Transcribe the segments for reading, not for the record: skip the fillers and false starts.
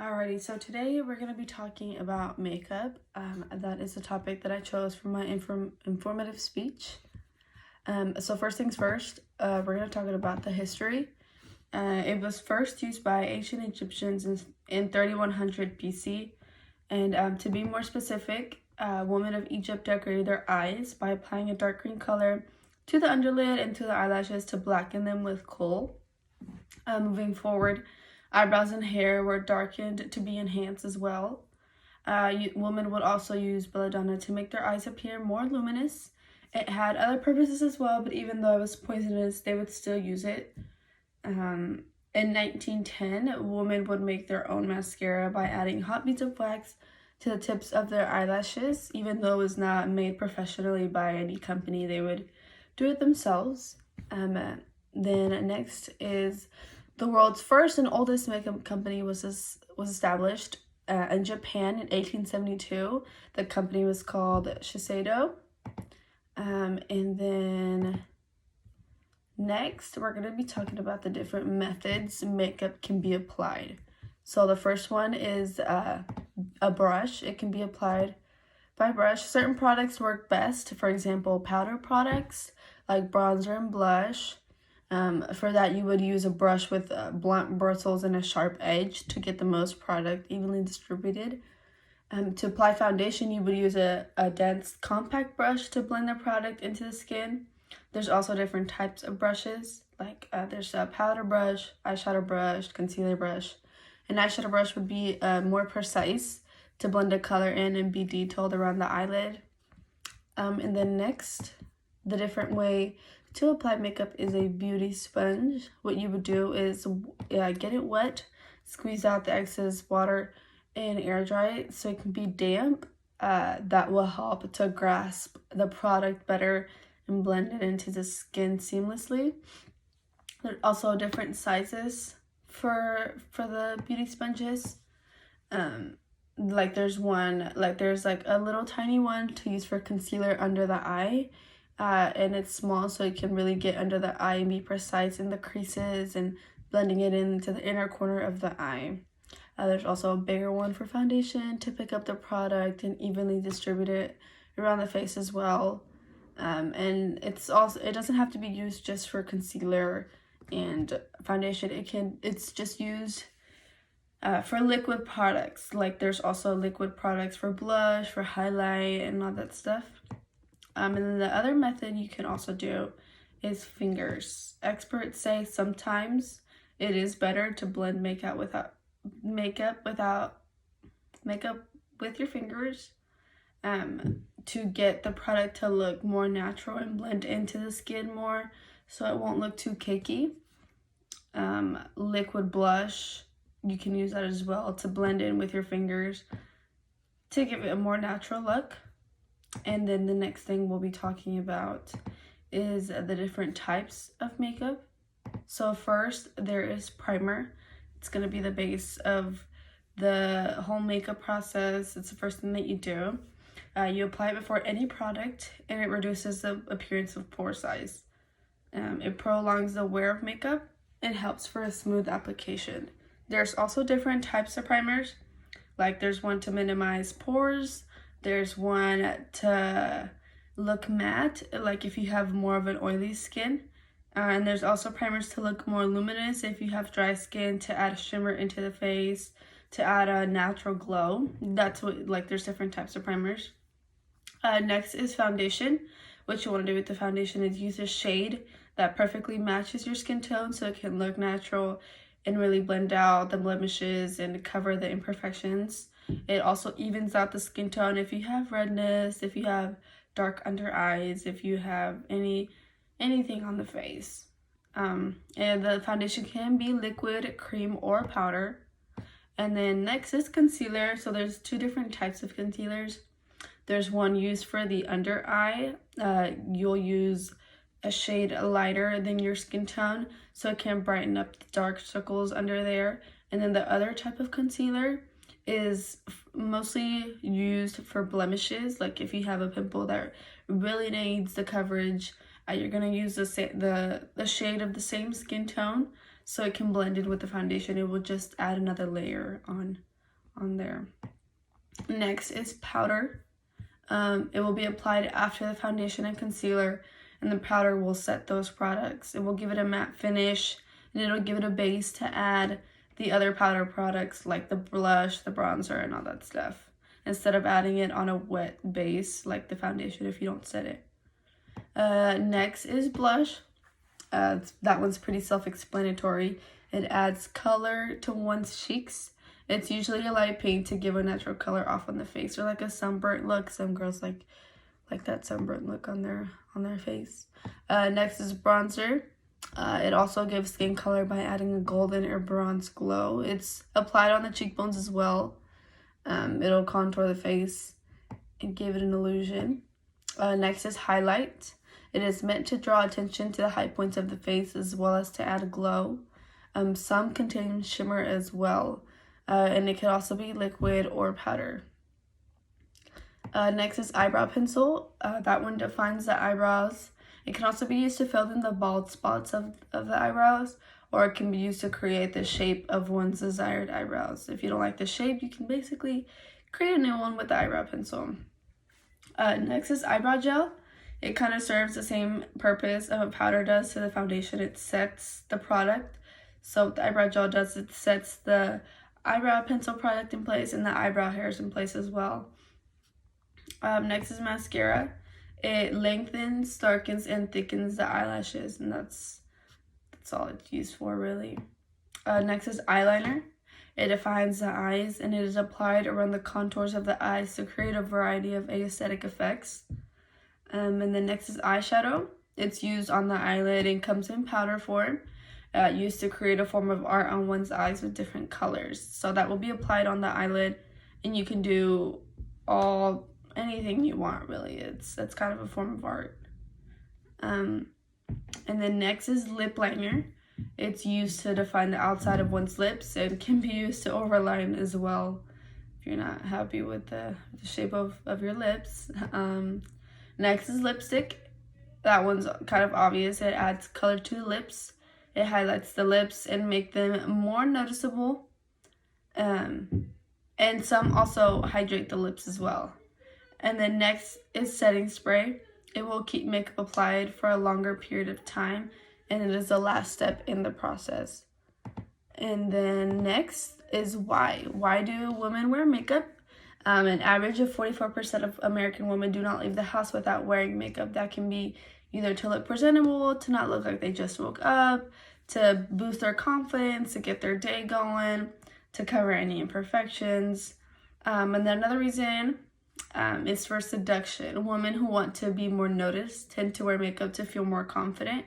Alrighty, so today we're going to be talking about makeup. That is a topic that I chose for my informative speech. So first things first, we're going to talk about the history. It was first used by ancient Egyptians in 3100 BC. And to be more specific, women of Egypt decorated their eyes by applying a dark green color to the underlid and to the eyelashes to blacken them with kohl. Moving forward, eyebrows and hair were darkened to be enhanced as well. Women would also use belladonna to make their eyes appear more luminous. It had other purposes as well, but even though it was poisonous, they would still use it. In 1910, women would make their own mascara by adding hot beads of wax to the tips of their eyelashes. Even though it was not made professionally by any company, they would do it themselves. Then next is the world's first and oldest makeup company was established in Japan in 1872. The company was called Shiseido. And then next, we're going to be talking about the different methods makeup can be applied. So the first one is a brush. It can be applied by brush. Certain products work best. For example, powder products like bronzer and blush. For that, you would use a brush with blunt bristles and a sharp edge to get the most product evenly distributed. To apply foundation, you would use a dense, compact brush to blend the product into the skin. There's also different types of brushes, like there's a powder brush, eyeshadow brush, concealer brush. An eyeshadow brush would be more precise to blend a color in and be detailed around the eyelid. And then next, the different way to apply makeup is a beauty sponge. What you would do is get it wet, squeeze out the excess water, and air dry it so it can be damp. That will help to grasp the product better and blend it into the skin seamlessly. There are also different sizes for the beauty sponges. There's a little tiny one to use for concealer under the eye. And it's small, so it can really get under the eye and be precise in the creases and blending it into the inner corner of the eye. There's also a bigger one for foundation to pick up the product and evenly distribute it around the face as well. And it doesn't have to be used just for concealer and foundation. It's just used for liquid products. Like there's also liquid products for blush, for highlight, and all that stuff. And then the other method you can also do is fingers. Experts say sometimes it is better to blend makeup with your fingers to get the product to look more natural and blend into the skin more so it won't look too cakey. Liquid blush, you can use that as well to blend in with your fingers to give it a more natural look. And then the next thing we'll be talking about is the different types of makeup. So first, there is primer. It's going to be the base of the whole makeup process. It's the first thing that you do. You apply it before any product, and it reduces the appearance of pore size. It prolongs the wear of makeup and helps for a smooth application. There's also different types of primers. Like there's one to minimize pores. There's one to look matte, like if you have more of an oily skin. And there's also primers to look more luminous if you have dry skin, to add a shimmer into the face, to add a natural glow. There's different types of primers. Next is foundation. What you want to do with the foundation is use a shade that perfectly matches your skin tone so it can look natural and really blend out the blemishes and cover the imperfections. It also evens out the skin tone if you have redness, if you have dark under eyes, if you have anything on the face. And the foundation can be liquid, cream, or powder. And then next is concealer. So there's two different types of concealers. There's one used for the under eye. You'll use a shade lighter than your skin tone so it can brighten up the dark circles under there. And then the other type of concealer is mostly used for blemishes. Like if you have a pimple that really needs the coverage, you're going to use the shade of the same skin tone so it can blend in with the foundation. It will just add another layer on on there. Next is powder. It will be applied after the foundation and concealer, and the powder will set those products. It will give it a matte finish, and it'll give it a base to add the other powder products like the blush, the bronzer, and all that stuff, instead of adding it on a wet base like the foundation if you don't set it. Next is blush. That one's pretty self-explanatory. It adds color to one's cheeks. It's usually a light pink to give a natural color off on the face, or like a sunburnt look. Some girls like that sunburnt look on their face. Next is bronzer. It also gives skin color by adding a golden or bronze glow. It's applied on the cheekbones as well. It'll contour the face and give it an illusion. Next is highlight. It is meant to draw attention to the high points of the face as well as to add a glow. Some contain shimmer as well, and it can also be liquid or powder. Next is eyebrow pencil. That one defines the eyebrows. It can also be used to fill in the bald spots of the eyebrows, or it can be used to create the shape of one's desired eyebrows. If you don't like the shape, you can basically create a new one with the eyebrow pencil. Next is eyebrow gel. It kind of serves the same purpose of a powder does to the foundation. It sets the product. So what the eyebrow gel does, it sets the eyebrow pencil product in place and the eyebrow hairs in place as well. Next is mascara. It lengthens, darkens, and thickens the eyelashes, and that's all it's used for, really. Next is eyeliner. It defines the eyes, and it is applied around the contours of the eyes to create a variety of aesthetic effects. And then next is eyeshadow. It's used on the eyelid and comes in powder form, used to create a form of art on one's eyes with different colors. So that will be applied on the eyelid, and you can do anything you want, really. That's kind of a form of art. And then next is lip liner. It's used to define the outside of one's lips and can be used to overline as well if you're not happy with the shape of your lips. Next is lipstick. That one's kind of obvious. It adds color to the lips. It highlights the lips and make them more noticeable. And some also hydrate the lips as well. And then next is setting spray. It will keep makeup applied for a longer period of time, and it is the last step in the process. And then next is why. Why do women wear makeup? An average of 44% of American women do not leave the house without wearing makeup. That can be either to look presentable, to not look like they just woke up, to boost their confidence, to get their day going, to cover any imperfections. And then another reason is for seduction. Women who want to be more noticed tend to wear makeup to feel more confident.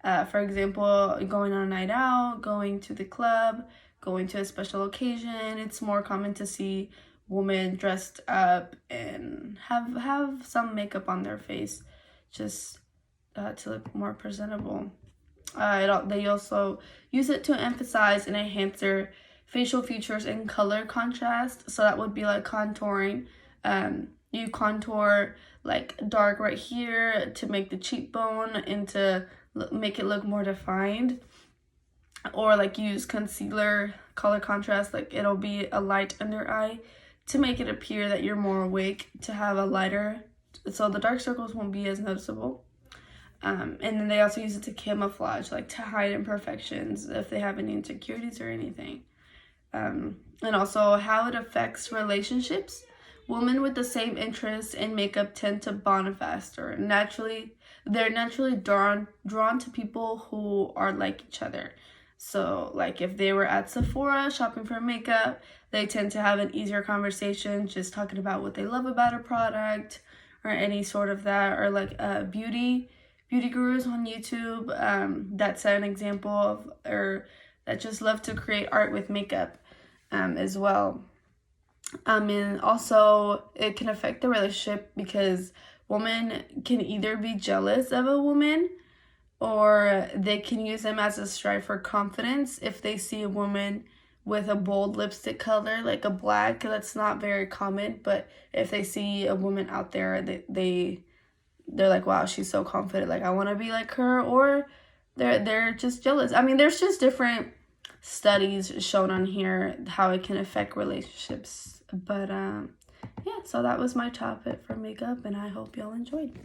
For example, going on a night out, going to the club, going to a special occasion. It's more common to see women dressed up and have some makeup on their face just to look more presentable. They also use it to emphasize and enhance their facial features and color contrast. So that would be like contouring. You contour like dark right here to make the cheekbone and to make it look more defined, or like use concealer color contrast, like it'll be a light under eye to make it appear that you're more awake, to have a lighter, so the dark circles won't be as noticeable. And then they also use it to camouflage, like to hide imperfections if they have any insecurities or anything. And also how it affects relationships. Women with the same interests in makeup tend to bond faster. They're naturally drawn to people who are like each other. So like if they were at Sephora shopping for makeup, they tend to have an easier conversation just talking about what they love about a product or any sort of that, or like beauty gurus on YouTube. That's an example of, or that just love to create art with makeup as well. And also it can affect the relationship because women can either be jealous of a woman or they can use them as a strive for confidence if they see a woman with a bold lipstick color like a black. That's not very common, but if they see a woman out there, they're like, wow, she's so confident, like I want to be like her, or they're just jealous. I mean, there's just different studies shown on here how it can affect relationships. But yeah, so that was my topic for makeup, and I hope y'all enjoyed.